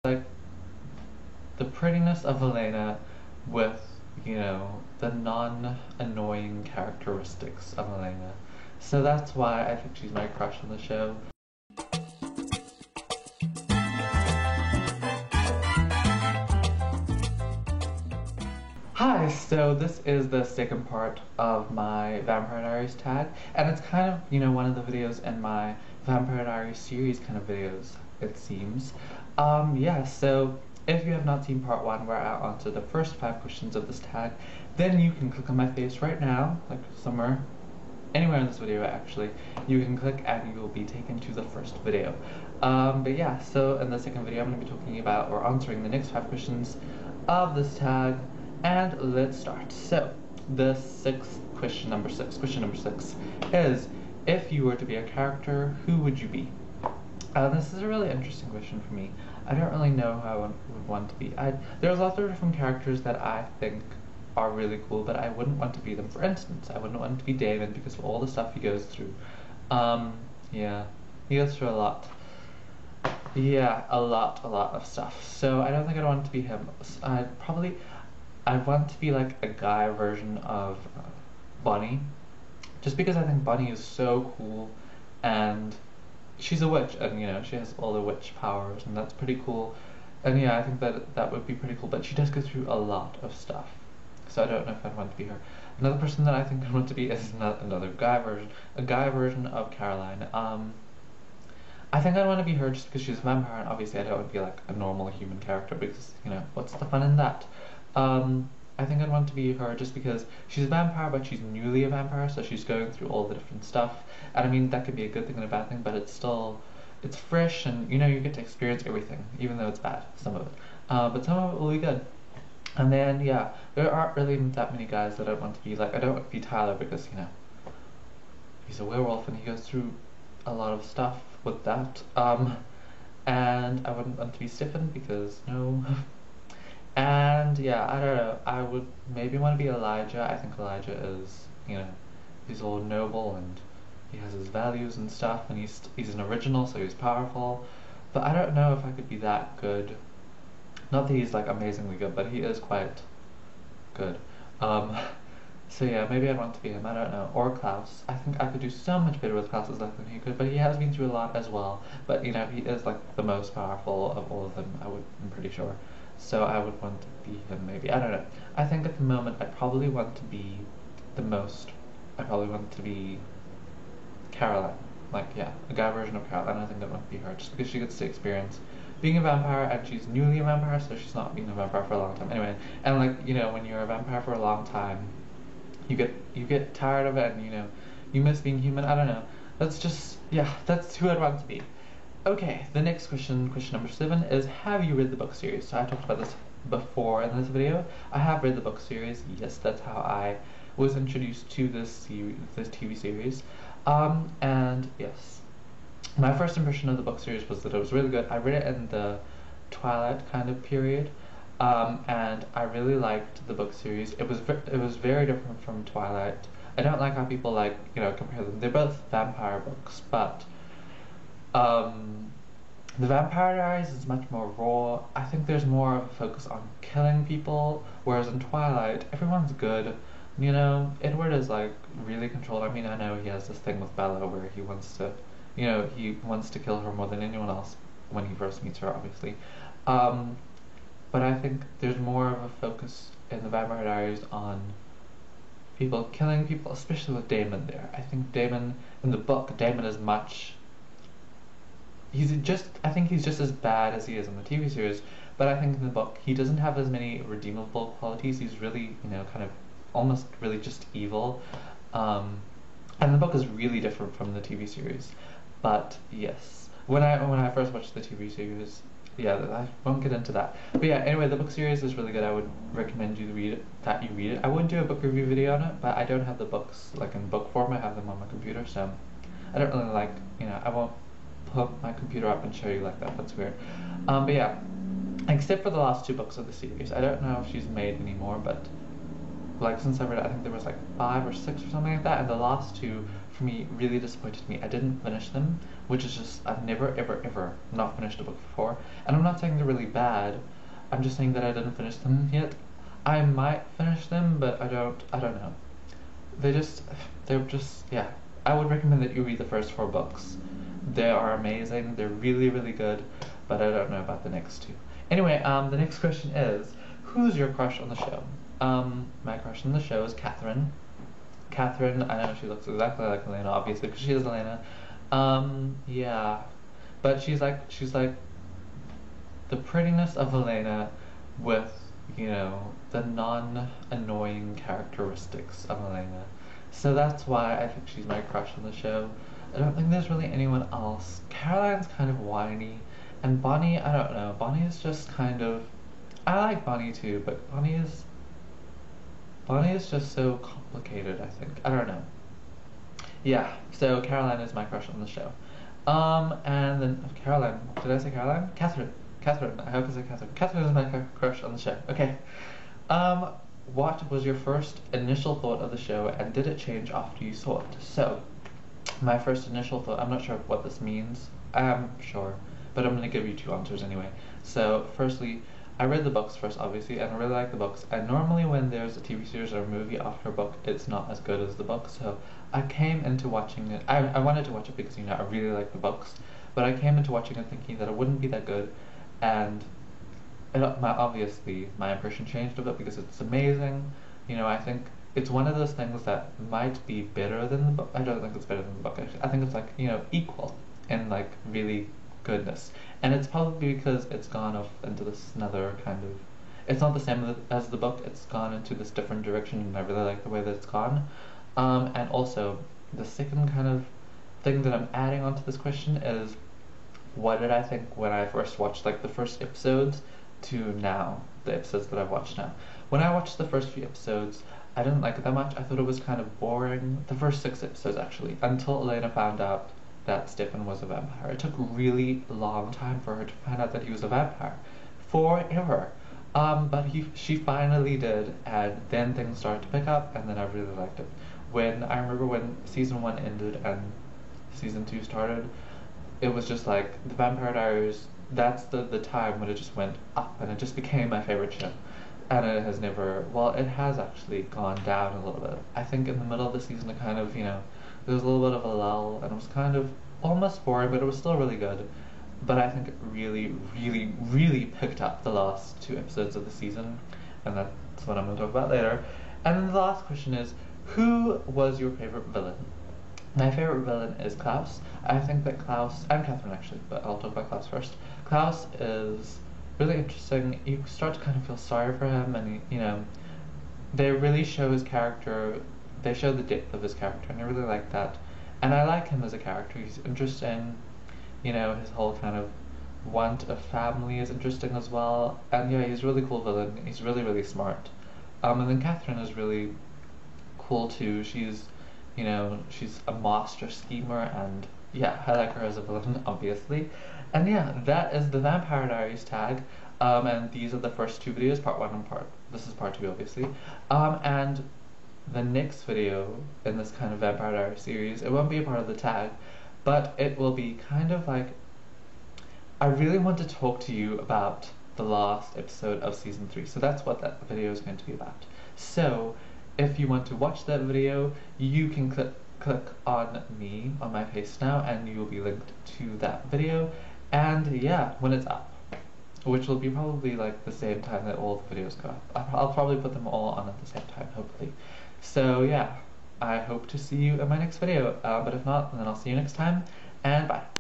like the prettiness of Elena with, the non-annoying characteristics of Elena. So that's why I think she's my crush on the show. Hi, so this is the second part of my Vampire Diaries tag, and it's kind of, one of the videos in my Vampire Diaries series kind of videos, it seems. Yeah, so if you have not seen part 1 where I answer the first 5 questions of this tag, then you can click on my face right now, like somewhere, anywhere in this video actually. You can click and you will be taken to the first video. But yeah, so in the second video I'm going to be talking about or answering the next 5 questions of this tag. And let's start. So, the question number six is, if you were to be a character, who would you be? This is a really interesting question for me. I don't really know who I would want to be. There's lots of different characters that I think are really cool, but I wouldn't want to be them. For instance, I wouldn't want to be Damon because of all the stuff he goes through. Yeah, he goes through a lot. Yeah, a lot of stuff. So I don't think I'd want to be him. I want to be like a guy version of Bunny, just because I think Bunny is so cool, and she's a witch, and she has all the witch powers, and that's pretty cool. And yeah, I think that would be pretty cool. But she does go through a lot of stuff, so I don't know if I'd want to be her. Another person that I think I'd want to be is another a guy version of Caroline. I think I'd want to be her just because she's a vampire, and obviously I don't want to be like a normal human character because, what's the fun in that? I think I'd want to be her just because she's a vampire, but she's newly a vampire, so she's going through all the different stuff. And I mean, that could be a good thing and a bad thing, but it's fresh, and you get to experience everything, even though it's bad, some of it. But some of it will be good. And then, yeah, there aren't really that many guys that I'd want to be like. I don't want to be Tyler because, he's a werewolf and he goes through a lot of stuff with that. And I wouldn't want to be Stefan because, no. And yeah, I don't know, I would maybe want to be Elijah. I think Elijah is, he's all noble and he has his values and stuff, and he's an original, so he's powerful. But I don't know if I could be that good. Not that he's like amazingly good, but he is quite good. So yeah, maybe I'd want to be him, I don't know. Or Klaus. I think I could do so much better with Klaus's life than he could, but he has been through a lot as well. But he is like the most powerful of all of them, I'm pretty sure. So I would want to be him, maybe. I don't know. I think at the moment I'd probably want to be Caroline. Like, yeah, a guy version of Caroline. I think I'd want to be her, just because she gets to experience being a vampire, and she's newly a vampire, so she's not been a vampire for a long time. Anyway, and like, when you're a vampire for a long time, you get tired of it, and you miss being human. I don't know. That's who I'd want to be. Okay, the next question number 7, is, have you read the book series? So I talked about this before in this video. I have read the book series. Yes, that's how I was introduced to this TV series. And yes, my first impression of the book series was that it was really good. I read it in the Twilight kind of period, and I really liked the book series. It was very different from Twilight. I don't like how people compare them. They're both vampire books, but the Vampire Diaries is much more raw. I think there's more of a focus on killing people, whereas in Twilight, everyone's good. Edward is like really controlled. I mean, I know he has this thing with Bella where he wants to kill her more than anyone else when he first meets her, obviously. But I think there's more of a focus in the Vampire Diaries on people killing people, especially with Damon there. I think Damon, in the book, Damon is much... I think he's just as bad as he is in the TV series, but I think in the book he doesn't have as many redeemable qualities. He's really, kind of almost really just evil. And the book is really different from the TV series. But yes, when I first watched the TV series, yeah, I won't get into that. But yeah, anyway, the book series is really good. I would recommend you read it. I wouldn't do a book review video on it, but I don't have the books like in book form. I have them on my computer, so I don't really like, I won't put my computer up and show you like that. That's weird. But yeah, except for the last 2 books of the series. I don't know if she's made any more, but like since I read it, I think there was like 5 or 6 or something like that, and the last two for me really disappointed me. I didn't finish them, which is just I've never ever ever not finished a book before, and I'm not saying they're really bad. I'm just saying that I didn't finish them yet. I might finish them, but I don't know. They're just, yeah. I would recommend that you read the first 4 books. They are amazing. They're really really good, but I don't know about the next two. Anyway, the next question is, who's your crush on the show? My crush on the show is Catherine. Catherine, I know she looks exactly like Elena, obviously, because she is Elena. Yeah, but she's like the prettiness of Elena with, the non-annoying characteristics of Elena. So that's why I think she's my crush on the show. I don't think there's really anyone else. Caroline's kind of whiny, and Bonnie, I don't know. Bonnie is just kind of. I like Bonnie too, but Bonnie is just so complicated, I think. I don't know. Yeah, so Caroline is my crush on the show. And then Caroline, did I say Caroline? Catherine. Catherine, I hope I said Catherine. Catherine is my crush on the show. Okay. What was your first initial thought of the show, and did it change after you saw it? So, my first initial thought, I'm not sure what this means. I'm sure, but I'm going to give you 2 answers anyway. So, firstly, I read the books first, obviously, and I really like the books. And normally when there's a TV series or a movie after a book, it's not as good as the book. So I came into watching it. I wanted to watch it because, I really like the books. But I came into watching it thinking that it wouldn't be that good. And obviously, my impression changed a bit because it's amazing. I think it's one of those things that might be better than the book. I don't think it's better than the book, actually. I think it's like, equal in like really goodness. And it's probably because it's gone off into this another kind of. It's not the same as the book, it's gone into this different direction, and I really like the way that it's gone. And also, the second kind of thing that I'm adding onto this question is, what did I think when I first watched like the first episodes to now, the episodes that I've watched now. When I watched the first few episodes, I didn't like it that much. I thought it was kind of boring. The first 6 episodes, actually, until Elena found out that Stefan was a vampire. It took a really long time for her to find out that he was a vampire. Forever. But she finally did, and then things started to pick up, and then I really liked it. I remember when season 1 ended and season 2 started, it was just like the Vampire Diaries. That's the time when it just went up, and it just became my favorite show. And it has never, well, it has actually gone down a little bit. I think in the middle of the season, it kind of, there was a little bit of a lull, and it was kind of almost boring, but it was still really good. But I think it really, really, really picked up the last 2 episodes of the season, and that's what I'm going to talk about later. And then the last question is, who was your favorite villain? My favorite villain is Klaus. I think that Klaus, and Catherine actually, but I'll talk about Klaus first. Klaus is really interesting. You start to kind of feel sorry for him, and they really show his character. They show the depth of his character, and I really like that. And I like him as a character. He's interesting. His whole kind of want of family is interesting as well. And yeah, he's a really cool villain. He's really, really smart. And then Catherine is really cool too. She's a master schemer, and yeah, I like her as a villain, obviously. And yeah, that is the Vampire Diaries tag. And these are the first 2 videos, part 1 and this is part 2, obviously. And the next video in this kind of Vampire Diaries series, it won't be a part of the tag, but it will be kind of like, I really want to talk to you about the last episode of season 3. So that's what that video is going to be about. So if you want to watch that video, you can click on me on my face now, and you will be linked to that video. And yeah, when it's up, which will be probably like the same time that all the videos go up. I'll probably put them all on at the same time, hopefully. So yeah, I hope to see you in my next video, but if not, then I'll see you next time, and bye.